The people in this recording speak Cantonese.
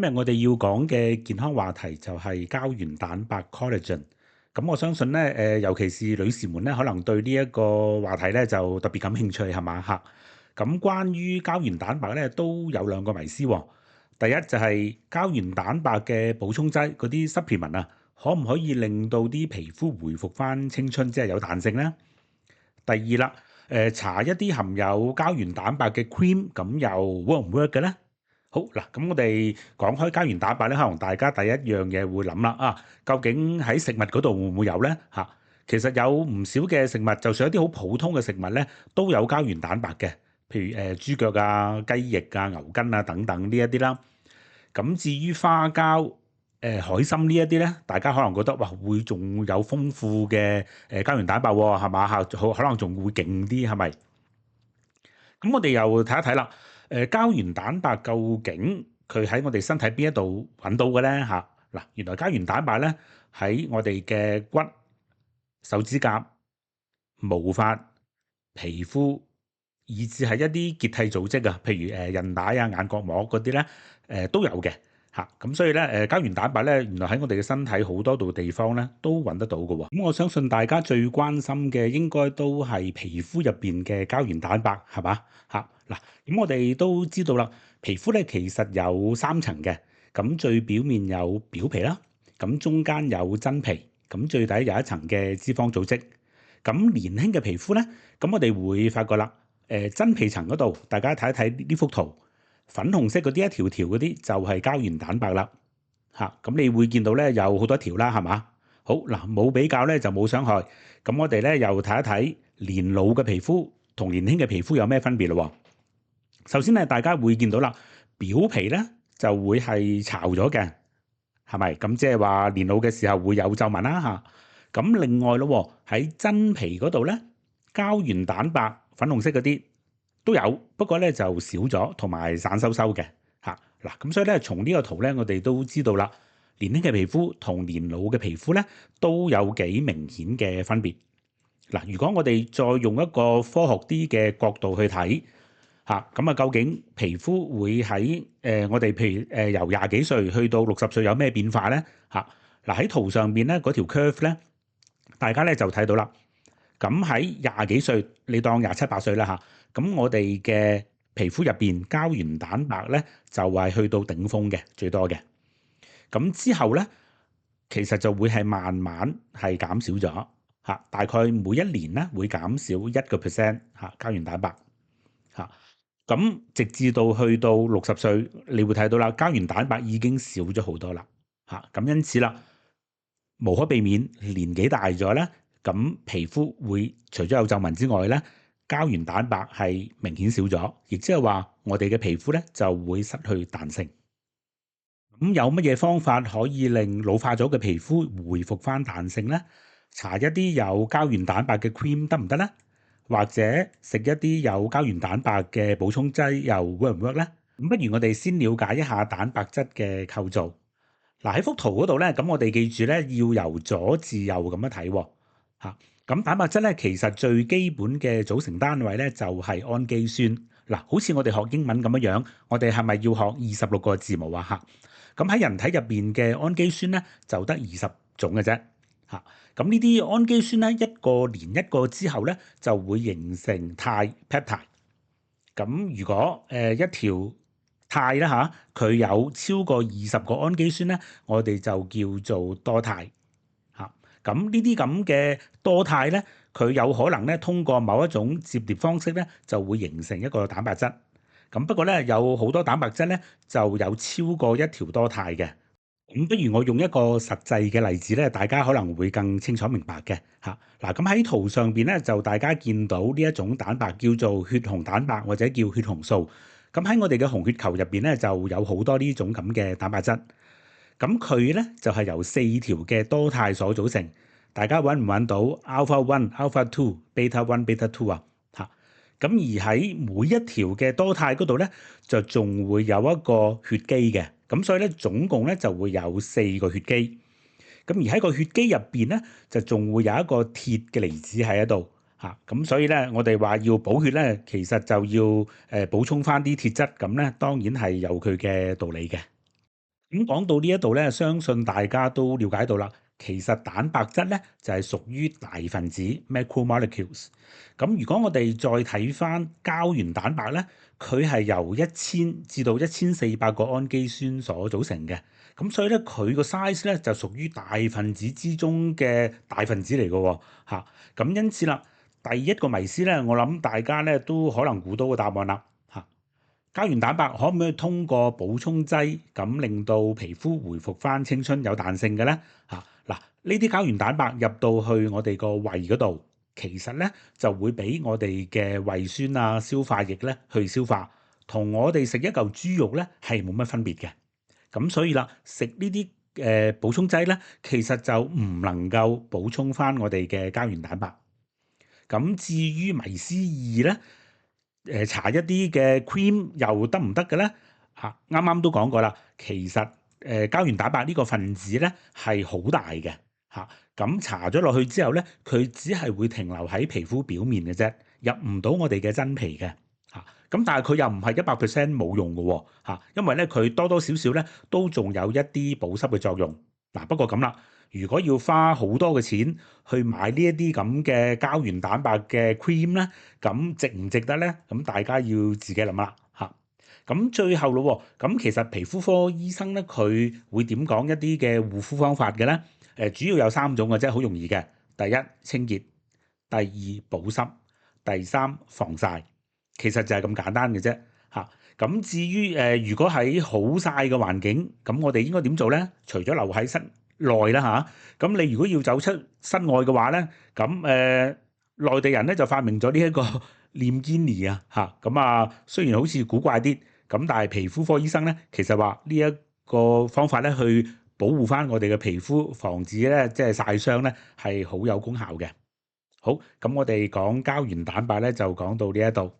今日我哋要講嘅健康話題就係膠原蛋白 collagen。咁我相信咧，尤其是女士們咧，可能對呢一個話題咧就特別感興趣，係嘛嚇？咁關於膠原蛋白咧，都有兩個迷思喎。第一就係膠原蛋白嘅補充劑嗰啲 supplement 啊，可唔可以令到啲皮膚回復翻青春，即係有彈性咧？第二啦，搽一啲含有膠原蛋白嘅 cream，咁又 work 唔 work 嘅咧？好嗱，咁我哋講開膠原蛋白咧，可能大家第一樣嘢會諗啦，究竟喺食物嗰度會唔會有咧？嚇，其實有唔少嘅食物，就算一啲好普通嘅食物咧，都有膠原蛋白嘅，譬如豬腳啊、雞翼啊、牛筋啊等等呢一啲啦。咁至於花膠、海參呢一啲咧，大家可能覺得哇，會仲有豐富嘅膠原蛋白喎，係嘛嚇？好可能仲會勁啲，係咪？咁我哋又睇一睇啦。膠原蛋白究竟佢喺我哋身體邊一度揾到嘅咧嚇？嗱，原來膠原蛋白咧喺我哋嘅骨、手指甲、毛髮、皮膚，以至係一啲結締組織啊，譬如韌帶啊、眼角膜嗰啲咧，都有嘅嚇。咁所以咧，膠原蛋白咧，原來喺我哋嘅身體好多度地方咧都揾得到嘅喎。咁我相信大家最關心嘅應該都係皮膚入邊嘅膠原蛋白，係嘛嚇？嗱，咁我哋都知道啦，皮膚咧其實有三層嘅，咁最表面有表皮啦，咁中間有真皮，咁最底有一層嘅脂肪組織。咁年輕嘅皮膚咧，咁我哋會發覺啦，真皮層嗰度，大家睇一睇呢幅圖，粉紅色嗰啲一條條嗰啲就係膠原蛋白啦，咁你會見到咧有好多條啦，係嘛？好嗱，冇比較咧就冇傷害。咁我哋咧又睇一睇年老嘅皮膚同年輕嘅皮膚有咩分別咯。首先咧，大家會見到啦，表皮咧就會係巢咗嘅，係咪？咁即係話年老嘅時候會有皺紋啦嚇。咁另外咯，喺真皮嗰度咧，膠原蛋白粉紅色嗰啲都有，不過咧就少咗，同埋散收收嘅嚇。嗱，咁所以咧，從呢個圖咧，我哋都知道啦，年輕嘅皮膚同年老嘅皮膚咧都有幾明顯嘅分別。嗱，如果我哋再用一個科學啲嘅角度去睇咁啊，究竟皮膚會喺我哋譬如由廿幾歲去到60歲有咩變化咧？嗱，喺圖上邊咧嗰條 curve 咧，大家咧就睇到啦。咁喺廿幾歲，你當廿七八歲啦嚇。咁我哋嘅皮膚入邊膠原蛋白咧就係去到頂峰嘅最多嘅。咁之後咧，其實就會係慢慢係減少咗大概每一年咧會減少1%膠原蛋白咁直至到去到60歲，你會睇到啦，膠原蛋白已經少咗好多啦咁因此啦，無可避免年紀大咗咧，咁皮膚會除咗有皺紋之外咧，膠原蛋白係明顯少咗，亦即係話我哋嘅皮膚咧就會失去彈性。咁有乜嘢方法可以令老化咗嘅皮膚回復翻彈性咧？搽一啲有膠原蛋白嘅 cream 得唔得咧？或者食一啲有膠原蛋白嘅補充劑又 work 唔 work 咧？咁不如我哋先了解一下蛋白質嘅構造。嗱，喺幅圖嗰度咧，咁我哋記住咧要由左至右咁樣睇喎。咁蛋白質咧其實最基本嘅組成單位咧就係氨基酸。嗱，好似我哋學英文咁樣，我哋係咪要學26個字母啊？咁喺人體入邊嘅氨基酸咧就得20種嘅啫。咁呢啲氨基酸咧一個連一個之後咧就會形成肽 peptide。咁如果一條肽啦佢有超過20個氨基酸咧，我哋就叫做多肽。咁呢啲咁嘅多肽咧，佢有可能咧通過某一種摺疊方式咧就會形成一個蛋白質。咁不過咧有好多蛋白質咧就有超過一條多肽嘅。咁不如我用一個實際嘅例子咧，大家可能會更清楚明白嘅嗱，咁喺圖上邊咧就大家見到呢一種蛋白叫做血紅蛋白或者叫血紅素。咁喺我哋嘅紅血球入邊咧就有好多呢種咁嘅蛋白質。咁佢咧就係由4條嘅多肽所組成。大家揾唔揾到 alpha one、alpha two、beta one、beta two 啊？咁而喺每一條嘅多肽嗰度咧，就仲會有一個血基嘅。咁所以咧，總共咧就會有4個血基。咁而喺個血基入邊咧，就仲會有一個鐵嘅離子喺度咁所以咧，我哋話要補血咧，其實就要補充翻啲鐵質。咁咧，當然係有佢嘅道理嘅。咁講到呢一度咧，相信大家都了解到啦。其實蛋白質咧就係屬於大分子 （macromolecules）。咁如果我哋再睇翻膠原蛋白咧，佢係由1000至到1400個氨基酸所組成嘅。咁所以咧，佢個 size 咧就屬於大分子之中嘅大分子嚟嘅喎。咁因此啦，第一個迷思咧，我諗大家咧都可能估到個答案啦。膠原蛋白可唔可以通過補充劑咁令到皮膚回復翻青春有彈性嘅咧？嗱，呢啲膠原蛋白入到去我哋個胃嗰度，其實咧就會俾我哋嘅胃酸啊、消化液咧去消化，同我哋食一嚿豬肉咧係冇乜分別嘅。咁所以啦，食呢啲補充劑咧，其實就唔能夠補充翻我哋嘅膠原蛋白。咁至於迷思二咧，搽一啲嘅 cream 又得唔得嘅咧？啱啱都講過啦，其實膠原蛋白呢個分子咧係好大嘅咁搽咗落去之後咧，佢只係會停留喺皮膚表面嘅啫，入唔到我哋嘅真皮嘅咁但係佢又唔係100%冇用嘅喎因為咧佢多多少少咧都仲有一啲保濕嘅作用。不過咁啦。如果要花好多嘅錢去買呢一啲咁嘅膠原蛋白嘅 cream 咧，咁值唔值得咧？咁大家要自己諗啦咁最後咯咁其實皮膚科醫生咧，佢會點講一啲嘅護膚方法嘅咧？主要有3種嘅啫，好容易嘅。第一清潔，第二保濕，第三防曬。其實就係咁簡單嘅啫咁至於如果喺好曬嘅環境，咁我哋應該點做咧？除咗留喺室內啦咁你如果要走出室外嘅話咧，咁內地人咧就發明咗呢一個念堅尼咁雖然好似古怪啲，咁但係皮膚科醫生咧，其實話呢一個方法咧去保護翻我哋嘅皮膚，防止咧即係曬傷咧係好有功效嘅。好，咁我哋講膠原蛋白咧就講到呢一度。